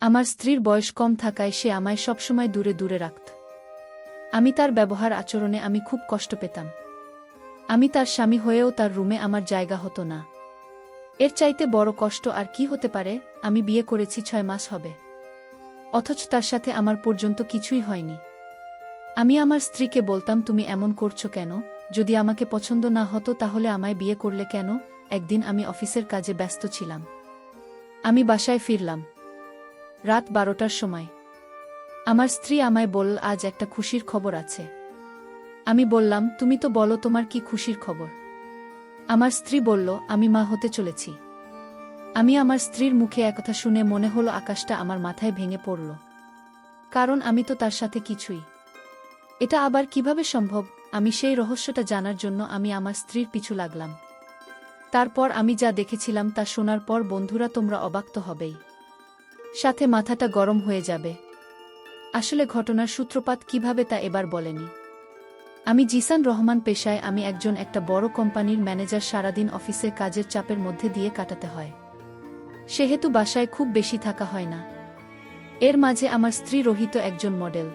আমার স্ত্রীর বয়স কম থাকায় সে আমায় সবসময় দূরে দূরে রাখত। আমি তার ব্যবহার আচরণে আমি খুব কষ্ট পেতাম। আমি তার স্বামী হয়েও তার রুমে আমার জায়গা হতো না। এর চাইতে বড় কষ্ট আর কি হতে পারে? আমি বিয়ে করেছি 6 মাস হবে, অথচ তার সাথে আমার পর্যন্ত কিছুই হয়নি। আমি আমার স্ত্রীকে বলতাম, তুমি এমন করছো কেন? যদি আমাকে পছন্দ না হতো তাহলে আমায় বিয়ে করলে কেন? একদিন আমি অফিসের কাজে ব্যস্ত ছিলাম। আমি বাসায় ফিরলাম রাত 12টার সময়। আমার স্ত্রী আমায় বলল, আজ একটা খুশির খবর আছে। আমি বললাম, তুমি তো বলো তোমার কি খুশির খবর? আমার স্ত্রী বলল, আমি মা হতে চলেছি। আমি আমার স্ত্রীর মুখে একথা শুনে মনে হলো আকাশটা আমার মাথায় ভেঙে পড়ল। কারণ আমি তো তার সাথে কিছুই। এটা আবার কিভাবে সম্ভব? আমি সেই রহস্যটা জানার জন্য আমি আমার স্ত্রীর পিছু লাগলাম। তারপর আমি যা দেখেছিলাম তা শোনার পর বন্ধুরা, তোমরা অবাক তো হবেই, সাথে মাথাটা গরম হয়ে যাবে। আসলে ঘটনার সূত্রপাত কিভাবে তা এবার বলেনি। আমি জিসান রহমান, পেশায় আমি একটা বড় কোম্পানির ম্যানেজার। সারাদিন অফিসে কাজের চাপের মধ্যে দিয়ে কাটাতে হয়, সেহেতু বাসায় খুব বেশি থাকা হয় না। এর মাঝে আমার স্ত্রী রোহিত একজন মডেল।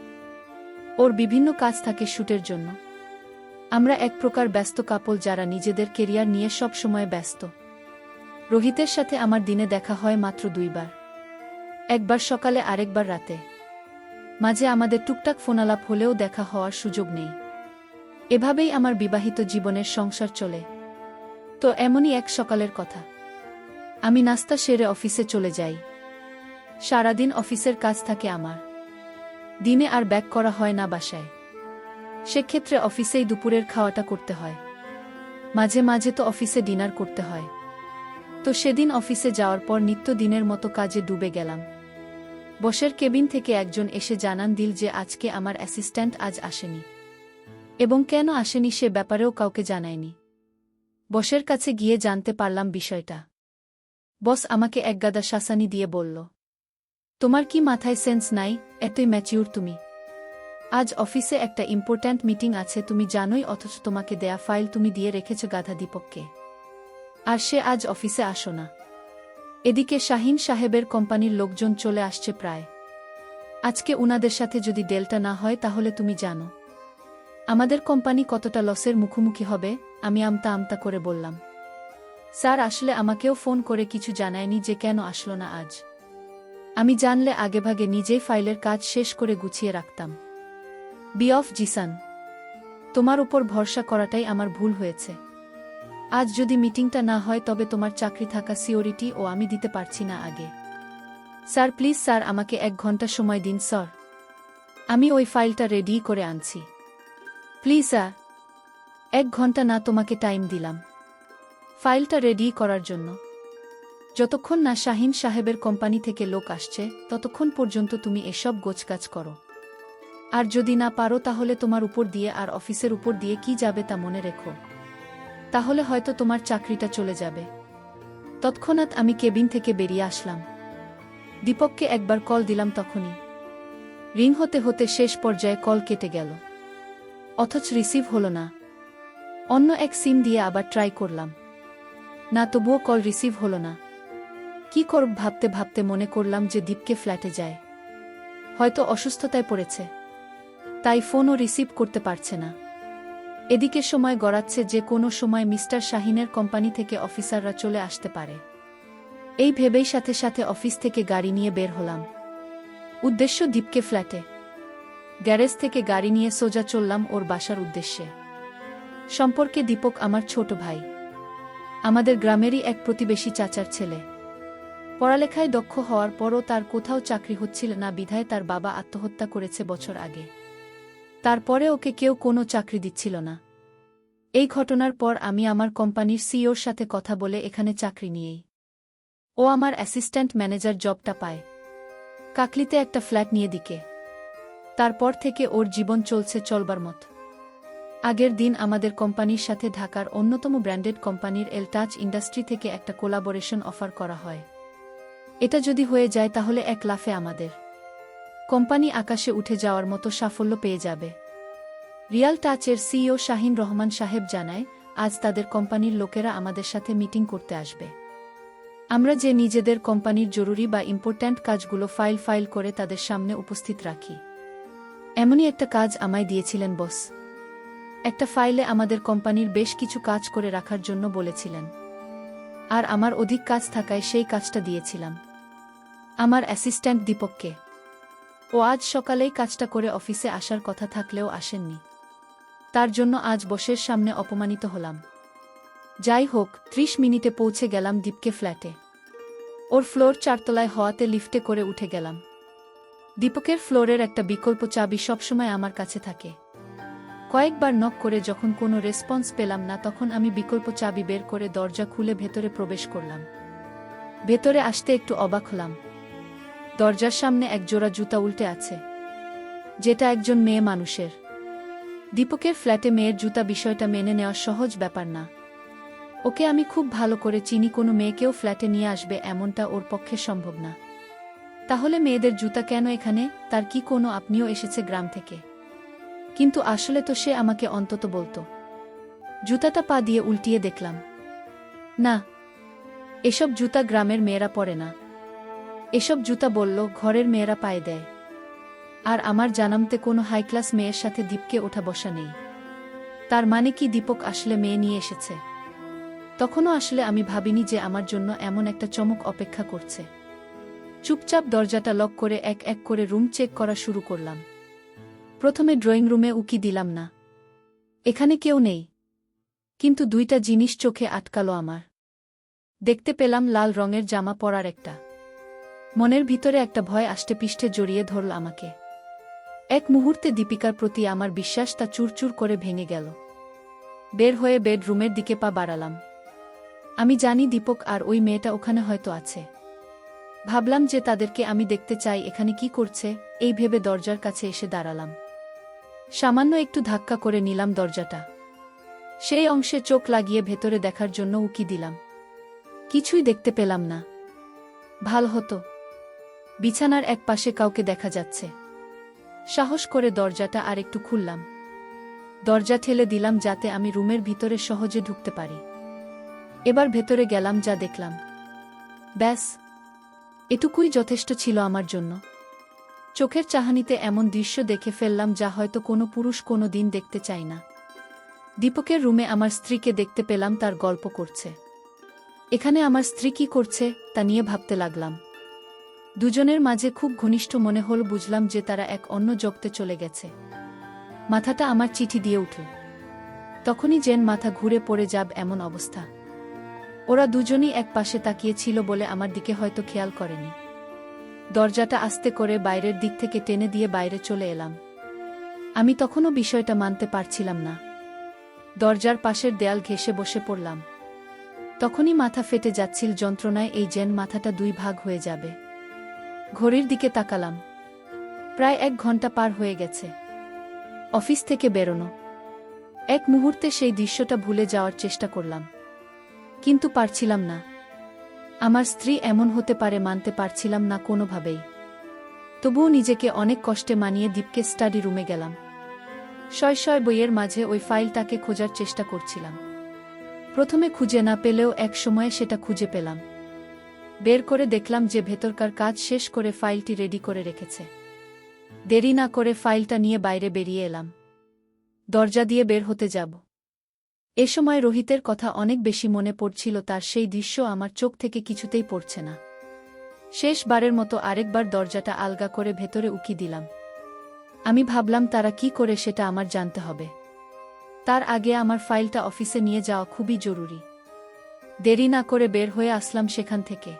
ওর বিভিন্ন কাজ থাকে শ্যুটের জন্য। আমরা এক প্রকার ব্যস্ত কাপল যারা নিজেদের কেরিয়ার নিয়ে সব সময় ব্যস্ত। রোহিতের সাথে আমার দিনে দেখা হয় মাত্র 2 বার, একবার সকালে আরেকবার রাতে। মাঝে আমাদের টুকটাক ফোনালাপ হলেও দেখা হওয়ার সুযোগ নেই। এভাবেই আমার বিবাহিত জীবনের সংসার চলে। তো এমনই এক সকালের কথা। আমি নাস্তা সেরে অফিসে চলে যাই। সারাদিন অফিসের কাজ থাকে আমার। দিনে আর ব্যাক করা হয় না বাসায়। সেক্ষেত্রে অফিসেই দুপুরের খাওয়াটা করতে হয়। মাঝে মাঝে তো অফিসে ডিনার করতে হয়। তো সেদিন অফিসে যাওয়ার পর নিত্যদিনের মতো কাজে ডুবে গেলাম। বসের কেবিন থেকে একজন এসে জানান দিল যে আজকে আমার অ্যাসিস্ট্যান্ট আজ আসেনি, এবং কেন আসেনি সে ব্যাপারেও কাউকে জানায়নি। বসের কাছে গিয়ে জানতে পারলাম বিষয়টা। বস আমাকে একগাদা শাসানি দিয়ে বলল, তোমার কি মাথায় সেন্স নাই? এতই ম্যাচিউর তুমি? আজ অফিসে একটা ইম্পর্ট্যান্ট মিটিং আছে তুমি জানোই, অথচ তোমাকে দেয়া ফাইল তুমি দিয়ে রেখেছ গাধা দীপককে, আর সে আজ অফিসে আসো না। এদিকে শাহিন সাহেবের কোম্পানির লোকজন চলে আসছে প্রায়। আজকে উনাদের সাথে যদি ডেলটা না হয় তাহলে তুমি জানো আমাদের কোম্পানি কতটা লসের মুখোমুখি হবে। আমি আমতা আমতা করে বললাম, স্যার আসলে আমাকেও ফোন করে কিছু জানায়নি যে কেন আসলো না আজ। আমি জানলে আগেভাগে নিজেই ফাইলের কাজ শেষ করে গুছিয়ে রাখতাম। বি অফ জিসান, তোমার উপর ভরসা করাটাই আমার ভুল হয়েছে। আজ যদি মিটিংটা না হয় তবে তোমার চাকরি থাকা সিওরিটি ও আমি দিতে পারছি না আগে। স্যার প্লিজ স্যার, আমাকে 1 ঘন্টা সময় দিন স্যার, আমি ওই ফাইলটা রেডি করে আনছি। প্লিজ স্যার, 1 ঘন্টা না তোমাকে টাইম দিলাম ফাইলটা রেডি করার জন্য। যতক্ষণ না শাহিন সাহেবের কোম্পানি থেকে লোক আসছে ততক্ষণ পর্যন্ত তুমি এসব গোছগাছ করো। আর যদি না পারো তাহলে তোমার উপর দিয়ে আর অফিসের উপর দিয়ে কি যাবে তা মনে রেখো, তাহলে হয়তো তোমার চাকরিটা চলে যাবে। তৎক্ষণাৎ আমি কেবিন থেকে বেরিয়ে আসলাম। দীপককে একবার কল দিলাম, তখনই রিং হতে হতে শেষ পর্যায়ে কল কেটে গেল, অথচ রিসিভ হলো না। অন্য এক সিম দিয়ে আবার ট্রাই করলাম, না তবুও কল রিসিভ হলো না। কি করব ভাবতে ভাবতে মনে করলাম যে দীপকে ফ্ল্যাটে যায়, হয়তো অসুস্থতায় পড়েছে, তাই ফোনও রিসিভ করতে পারছে না। এদিকে সময় গড়াচ্ছে যে কোনো সময় মিস্টার শাহিনের কোম্পানি থেকে অফিসাররা চলে আসতে পারে। এই ভেবেই সাথে সাথে অফিস থেকে গাড়ি নিয়ে বের হলাম। উদ্দেশ্য দীপকে ফ্ল্যাটে। গ্যারেজ থেকে গাড়ি নিয়ে সোজা চললাম ওর বাসার উদ্দেশ্যে। সম্পর্কে দীপক আমার ছোট ভাই, আমাদের গ্রামেরই এক প্রতিবেশী চাচার ছেলে। পড়ালেখায় দক্ষ হওয়ার পরও তার কোথাও চাকরি হচ্ছিল না, বিধায় তার বাবা আত্মহত্যা করেছে বছর আগে। তারপরে ওকে কেউ কোনো চাকরি দিচ্ছিল না। এই ঘটনার পর আমি আমার কোম্পানির সিইওর সাথে কথা বলে এখানে চাকরি নিয়েই ও আমার অ্যাসিস্ট্যান্ট ম্যানেজার জবটা পায়। কাকলিতে একটা ফ্ল্যাট নিয়ে দিকে। তারপর থেকে ওর জীবন চলছে চলবার মত। আগের দিন আমাদের কোম্পানির সাথে ঢাকার অন্যতম ব্র্যান্ডেড কোম্পানির এলটাচ ইন্ডাস্ট্রি থেকে একটা কোলাবোরেশন অফার করা হয়। এটা যদি হয়ে যায় তাহলে এক লাফে আমাদের কোম্পানি আকাশে উঠে যাওয়ার মতো সাফল্য পেয়ে যাবে। রিয়াল টাচের সিইও শাহিন রহমান সাহেব জানায়, আজ তাদের কোম্পানির লোকেরা আমাদের সাথে মিটিং করতে আসবে। আমরা যে নিজেদের কোম্পানির জরুরি বা ইম্পর্ট্যান্ট কাজগুলো ফাইল করে তাদের সামনে উপস্থিত রাখি। এমনই একটা কাজ আমায় দিয়েছিলেন বস। একটা ফাইলে আমাদের কোম্পানির বেশ কিছু কাজ করে রাখার জন্য বলেছিলেন, আর আমার অধিক কাজ থাকায় সেই কাজটা দিয়েছিলাম আমার অ্যাসিস্ট্যান্ট দীপককে। ও আজ সকালেই কাজটা করে অফিসে আসার কথা থাকলেও আসেননি। তার জন্য আজ বসের সামনে অপমানিত হলাম। যাই হোক, 30 মিনিটে পৌঁছে গেলাম দীপকে ফ্ল্যাটে। ওর ফ্লোর 4 তলায় হওয়াতে লিফটে করে উঠে গেলাম। দীপকের ফ্লোরের একটা বিকল্প চাবি সবসময় আমার কাছে থাকে। কয়েকবার নক করে যখন কোনো রেসপন্স পেলাম না, তখন আমি বিকল্প চাবি বের করে দরজা খুলে ভেতরে প্রবেশ করলাম। ভেতরে আসতে একটু অবাক হলাম। দরজার সামনে এক জোড়া জুতা উল্টে আছে, যেটা একজন মেয়ে মানুষের। দীপকের ফ্ল্যাটে মেয়ের জুতা বিষয়টা মেনে নেওয়া সহজ ব্যাপার না। ওকে আমি খুব ভালো করে চিনি, কোনো মেয়েকেও ফ্ল্যাটে নিয়ে আসবে এমনটা ওর পক্ষে সম্ভব না। তাহলে মেয়েদের জুতা কেন এখানে? তার কি কোনো আপনিও এসেছে গ্রাম থেকে? কিন্তু আসলে তো সে আমাকে অন্তত বলতো। জুতাটা পা দিয়ে উল্টিয়ে দেখলাম, না, এসব জুতা গ্রামের মেয়েরা পরে না। এসব জুতা বলল ঘরের মেয়েরা পায়ে দেয়। আর আমার জানামতে কোনো হাই ক্লাস মেয়ের সাথে দীপকে ওঠা বসা নেই। তার মানে কি দীপক আসলে মেয়ে নিয়ে এসেছে? তখনও আসলে আমি ভাবিনি যে আমার জন্য এমন একটা চমক অপেক্ষা করছে। চুপচাপ দরজাটা লক করে এক এক করে রুম চেক করা শুরু করলাম। প্রথমে ড্রয়িং রুমে উকি দিলাম না, এখানে কেউ নেই। কিন্তু দুইটা জিনিস চোখে আটকালো আমার। দেখতে পেলাম লাল রঙের জামা পরার একটা। মনের ভিতরে একটা ভয় আষ্টেপৃষ্ঠে জড়িয়ে ধরল আমাকে। এক মুহূর্তে দীপিকার প্রতি আমার বিশ্বাসটা চুরচুর করে ভেঙে গেল। বের হয়ে বেডরুমের দিকে পা বাড়ালাম। আমি জানি দীপক আর ওই মেয়েটা ওখানে হয়তো আছে। ভাবলাম যে তাদেরকে আমি দেখতে চাই, এখানে কি করছে এই ভেবে দরজার কাছে এসে দাঁড়ালাম। সামান্য একটু ধাক্কা করে নিলাম দরজাটা। সেই অংশে চোখ লাগিয়ে ভেতরে দেখার জন্য উকি দিলাম। কিছুই দেখতে পেলাম না। ভাল হতো বিছানার এক পাশে কাউকে দেখা যাচ্ছে। সাহস করে দরজাটা আর একটু খুললাম। দরজা ঠেলে দিলাম যাতে আমি রুমের ভিতরে সহজে ঢুকতে পারি। এবার ভেতরে গেলাম, যা দেখলাম, ব্যাস এটুকুই যথেষ্ট ছিল আমার জন্য। চোখের চাহনিতে এমন দৃশ্য দেখে ফেললাম যা হয়তো কোনো পুরুষ কোনো দিন দেখতে চায় না। দীপকের রুমে আমার স্ত্রীকে দেখতে পেলাম, তার গল্প করছে। এখানে আমার স্ত্রী কি করছে তা নিয়ে ভাবতে লাগলাম। দুজনের মাঝে খুব ঘনিষ্ঠ মনে হল। বুঝলাম যে তারা এক অন্য জগতে চলে গেছে। মাথাটা আমার চিঠি দিয়ে উঠল। তখনই যেন মাথা ঘুরে পড়ে যাব এমন অবস্থা। ওরা দুজনই এক পাশে তাকিয়ে ছিল বলে আমার দিকে হয়তো খেয়াল করেনি। দরজাটা আস্তে করে বাইরের দিক থেকে টেনে দিয়ে বাইরে চলে এলাম। আমি তখনও বিষয়টা মানতে পারছিলাম না। দরজার পাশের দেয়াল ঘেঁষে বসে পড়লাম। তখনই মাথা ফেটে যাচ্ছিল যন্ত্রণায়, এই যেন মাথাটা 2 ভাগ হয়ে যাবে। ঘড়ির দিকে তাকালাম। প্রায় 1 ঘন্টা পার হয়ে গেছে অফিস থেকে বেরোনো। এক মুহূর্তে সেই দৃশ্যটা ভুলে যাওয়ার চেষ্টা করলাম, কিন্তু পারছিলাম না। আমার স্ত্রী এমন হতে পারে মানতে পারছিলাম না কোনোভাবেই। তবুও নিজেকে অনেক কষ্টে মানিয়ে দীপকে স্টাডি রুমে গেলাম। শয় বইয়ের মাঝে ওই ফাইলটাকে খোঁজার চেষ্টা করছিলাম। প্রথমে খুঁজে না পেলেও এক সময়ে সেটা খুঁজে পেলাম। বের করে দেখলাম যে ভেতরকার কাজ শেষ করে ফাইলটি রেডি করে রেখেছে। দেরি না করে ফাইলটা নিয়ে বাইরে বেরিয়ে এলাম। দরজা দিয়ে বের হতে যাব। এ সময় রোহিতের কথা অনেক বেশি মনে পড়ছিল। তার সেই দৃশ্য আমার চোখ থেকে কিছুতেই পড়ছে না। শেষবারের মতো আরেকবার দরজাটা আলগা করে ভেতরে উকি দিলাম। আমি ভাবলাম তারা কি করে সেটা আমার জানতে হবে। তার আগে আমার ফাইলটা অফিসে নিয়ে যাওয়া খুবই জরুরি। দেরি না করে বের হয়ে আসলাম সেখান থেকে।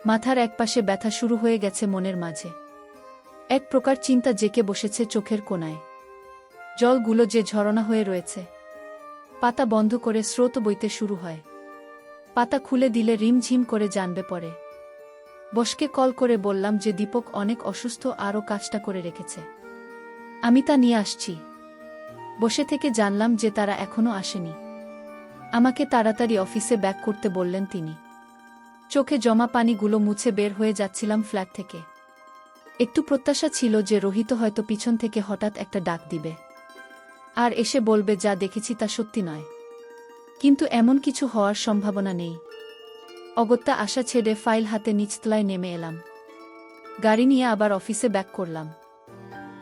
মাথার একপাশে ব্যথা শুরু হয়ে গেছে, মনের মাঝে এক প্রকার চিন্তা জেঁকে বসেছে চোখের কোণায়। জলগুলো যে ঝরনা হয়ে রয়েছে। পাতা বন্ধ করে স্রোত বইতে শুরু হয়। পাতা খুলে দিলে রিমঝিম করে জানবে পড়ে। বসকে কল করে বললাম যে দীপক অনেক অসুস্থ, আরও কাজটা করে রেখেছে, আমি তা নিয়ে আসছি। বসে থেকে জানলাম যে তারা এখনো আসেনি। আমাকে তাড়াতাড়ি অফিসে ব্যাক করতে বললেন তিনি। চোখে জমা পানিগুলো মুছে বের হয়ে যাচ্ছিলাম ফ্ল্যাট থেকে। একটু প্রত্যাশা ছিল যে রোহিত হয়তো পিছন থেকে হঠাৎ একটা ডাক দিবে আর এসে বলবে যা দেখেছি তা সত্যি নয়। কিন্তু এমন কিছু হওয়ার সম্ভাবনা নেই। অগত্যা আশা ছেড়ে ফাইল হাতে নিচতলায় নেমে এলাম। গাড়ি নিয়ে আবার অফিসে ব্যাক করলাম।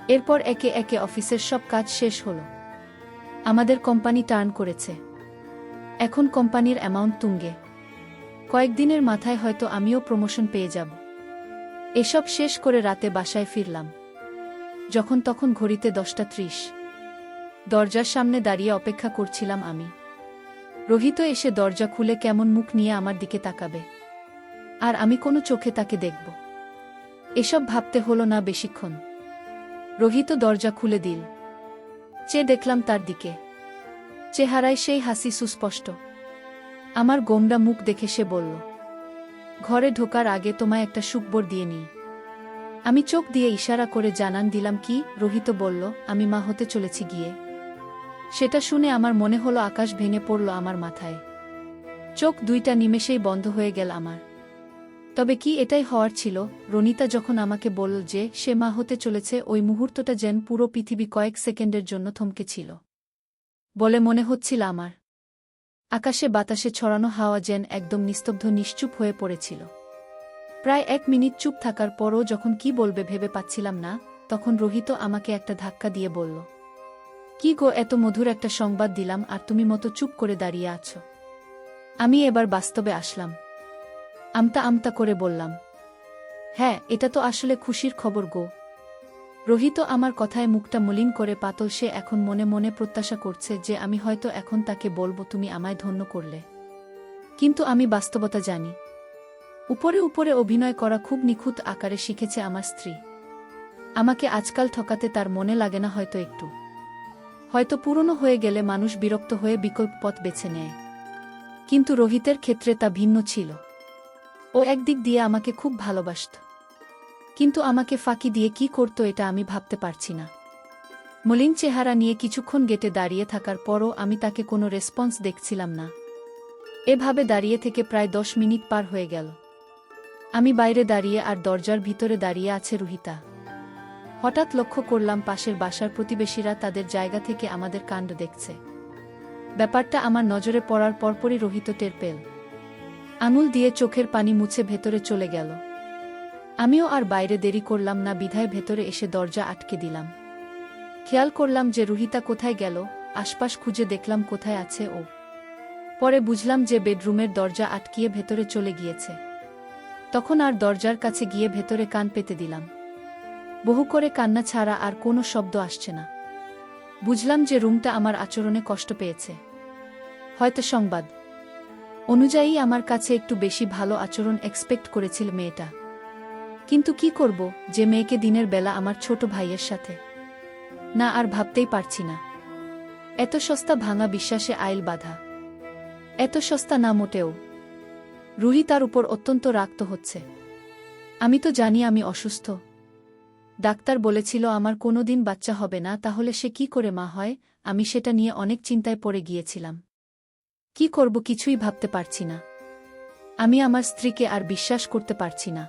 এরপর একে একে অফিসের সব কাজ শেষ হলো। আমাদের কোম্পানি টার্ন করেছে। এখন কোম্পানির অ্যামাউন্ট তুঙ্গে। কয়েকদিনের মাথায় হয়তো আমিও প্রমোশন পেয়ে যাব। এসব শেষ করে রাতে বাসায় ফিরলাম। যখন তখন ঘড়িতে 10:30। দরজার সামনে দাঁড়িয়ে অপেক্ষা করছিলাম আমি। রোহিত এসে দরজা খুলে কেমন মুখ নিয়ে আমার দিকে তাকাবে, আর আমি কোনো চোখে তাকে দেখব, এসব ভাবতে হলো না বেশিক্ষণ। রোহিত দরজা খুলে দিল। চেয়ে দেখলাম তার দিকে। চেহারায় সেই হাসি সুস্পষ্ট। আমার গোমড়া মুখ দেখে সে বলল, ঘরে ঢোকার আগে তোমায় একটা সুখবর দিয়ে নিই। আমি চোখ দিয়ে ইশারা করে জানান দিলাম, কি? রোহিত বলল, আমি মা হতে চলেছি গিয়ে। সেটা শুনে আমার মনে হলো আকাশ ভেঙে পড়ল আমার মাথায়। চোখ দুইটা নিমেষেই বন্ধ হয়ে গেল আমার। তবে কি এটাই হওয়ার ছিল? রনিতা যখন আমাকে বলল যে সে মা হতে চলেছে, ওই মুহূর্তটা যেন পুরো পৃথিবী কয়েক সেকেন্ডের জন্য থমকে ছিল বলে মনে হচ্ছিল আমার। আকাশে বাতাসে ছড়ানো হাওয়া যেন একদম নিস্তব্ধ নিশ্চুপ হয়ে পড়েছিল। প্রায় 1 মিনিট চুপ থাকার পরও যখন কি বলবে ভেবে পাচ্ছিলাম না, তখন রোহিত আমাকে একটা ধাক্কা দিয়ে বলল, কি গো, এত মধুর একটা সংবাদ দিলাম আর তুমি মতো চুপ করে দাঁড়িয়ে আছো। আমি এবার বাস্তবে আসলাম। আমতা আমতা করে বললাম, হ্যাঁ, এটা তো আসলে খুশির খবর গো। রোহিত আমার কথায় মুখটা মলিন করে পাতল। সে এখন মনে মনে প্রত্যাশা করছে যে আমি হয়তো এখন তাকে বলবো, তুমি আমায় ধন্য করলে। কিন্তু আমি বাস্তবতা জানি। উপরে উপরে অভিনয় করা খুব নিখুঁত আকারে শিখেছে আমার স্ত্রী। আমাকে আজকাল ঠকাতে তার মনে লাগে না হয়তো একটু। হয়তো পুরনো হয়ে গেলে মানুষ বিরক্ত হয়ে বিকল্প পথ বেছে নেয়। কিন্তু রোহিতের ক্ষেত্রে তা ভিন্ন ছিল। ও একদিক দিয়ে আমাকে খুব ভালোবাসত, কিন্তু আমাকে ফাঁকি দিয়ে কি করত এটা আমি ভাবতে পারছি না। মলিন চেহারা নিয়ে কিছুক্ষণ গেটে দাঁড়িয়ে থাকার পরও আমি তাকে কোনো রেসপন্স দেখছিলাম না। এভাবে দাঁড়িয়ে থেকে প্রায় 10 মিনিট পার হয়ে গেল। আমি বাইরে দাঁড়িয়ে আর দরজার ভিতরে দাঁড়িয়ে আছে রুহিতা। হঠাৎ লক্ষ্য করলাম পাশের বাসার প্রতিবেশীরা তাদের জায়গা থেকে আমাদের কাণ্ড দেখছে। ব্যাপারটা আমার নজরে পড়ার পরপরই রোহিত টের পেল। আঙুল দিয়ে চোখের পানি মুছে ভেতরে চলে গেল। আমিও আর বাইরে দেরি করলাম না, বিধায় ভেতরে এসে দরজা আটকে দিলাম। খেয়াল করলাম যে রুহিতা কোথায় গেল। আশপাশ খুঁজে দেখলাম কোথায় আছে ও। পরে বুঝলাম যে বেডরুমের দরজা আটকিয়ে ভেতরে চলে গিয়েছে। তখন আর দরজার কাছে গিয়ে ভেতরে কান পেতে দিলাম। বহু করে কান্না ছাড়া আর কোনো শব্দ আসছে না। বুঝলাম যে রুমটা আমার আচরণে কষ্ট পেয়েছে। হয়তো সংবাদ অনুযায়ী আমার কাছে একটু বেশি ভালো আচরণ এক্সপেক্ট করেছিল মেয়েটা। কিন্তু কি করব, যে মেয়েকে দিনের বেলা আমার ছোট ভাইয়ের সাথে না, আর ভাবতেই পারছি না। এত সস্তা ভাঙা বিশ্বাসে আইল বাঁধা। এত সস্তা না মোটেও। রুহি তার উপর অত্যন্ত রাগত হচ্ছে। আমি তো জানি আমি অসুস্থ। ডাক্তার বলেছিল আমার কোনোদিন বাচ্চা হবে না, তাহলে সে কি করে মা হয়? আমি সেটা নিয়ে অনেক চিন্তায় পড়ে গিয়েছিলাম। কি করব কিছুই ভাবতে পারছি না। আমি আমার স্ত্রীকে আর বিশ্বাস করতে পারছি না।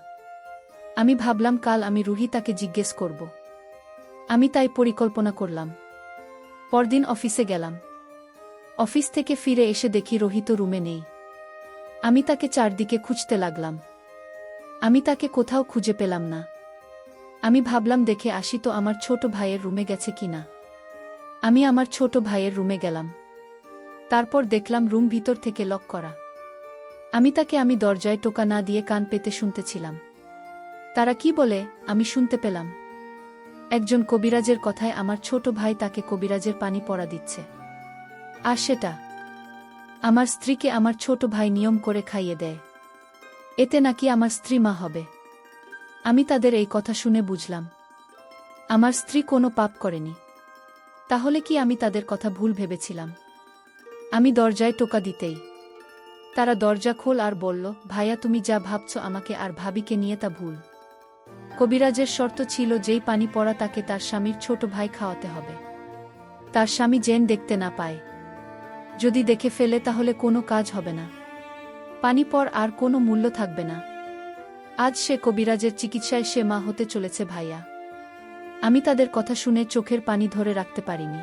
আমি ভাবলাম কাল আমি রুহিতাকে জিজ্ঞেস করব। আমি তাই পরিকল্পনা করলাম। পরদিন অফিসে গেলাম। অফিস থেকে ফিরে এসে দেখি রোহিত রুমে নেই। আমি তাকে চারদিকে খুঁজতে লাগলাম। আমি তাকে কোথাও খুঁজে পেলাম না। আমি ভাবলাম দেখে আসি তো আমার ছোট ভাইয়ের রুমে গেছে কিনা। আমি আমার ছোট ভাইয়ের রুমে গেলাম। তারপর দেখলাম রুম ভিতর থেকে লক করা। আমি দরজায় টোকা না দিয়ে কান পেতে শুনতেছিলাম। তারা কি বলে আমি শুনতে পেলাম। একজন কবিরাজের কথায় আমার ছোট ভাই তাকে কবিরাজের পানি পড়া দিচ্ছে। আর সেটা আমার স্ত্রীকে আমার ছোট ভাই নিয়ম করে খাইয়ে দেয়। এতে নাকি আমার স্ত্রী মা হবে। আমি তাদের এই কথা শুনে বুঝলাম আমার স্ত্রী কোনো পাপ করেনি। তাহলে কি আমি তাদের কথা ভুল ভেবেছিলাম? আমি দরজায় টোকা দিতেই তারা দরজা খোল আর বলল, ভাইয়া তুমি যা ভাবছ আমাকে আর ভাবিকে নিয়ে তা ভুল। কবিরাজের শর্ত ছিল যেই পানি পড়া তাকে তার স্বামীর ছোট ভাই খাওয়াতে হবে। তার স্বামী যেন দেখতে না পায়। যদি দেখে ফেলে তাহলে কোনো কাজ হবে না। পানি পর আর কোনো মূল্য থাকবে না। আজ সে কবিরাজের চিকিৎসায় সে মা হতে চলেছে ভাইয়া। আমি তাদের কথা শুনে চোখের পানি ধরে রাখতে পারিনি।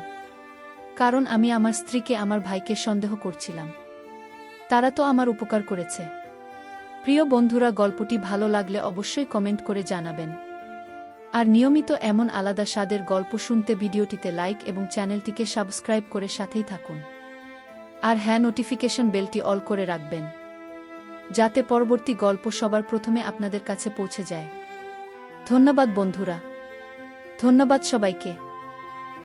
কারণ আমি আমার স্ত্রীকে আমার ভাইকে সন্দেহ করছিলাম। তারা তো আমার উপকার করেছে। প্রিয় বন্ধুরা, গল্পটি ভালো লাগলে অবশ্যই কমেন্ট করে জানাবেন। আর নিয়মিত এমন আলাদা স্বাদের গল্প শুনতে ভিডিওটিতে লাইক এবং চ্যানেলটিকে সাবস্ক্রাইব করে সাথেই থাকুন। আর হ্যাঁ, নোটিফিকেশন বেলটি অল করে রাখবেন, যাতে পরবর্তী গল্প সবার প্রথমে আপনাদের কাছে পৌঁছে যায়। ধন্যবাদ বন্ধুরা, ধন্যবাদ সবাইকে।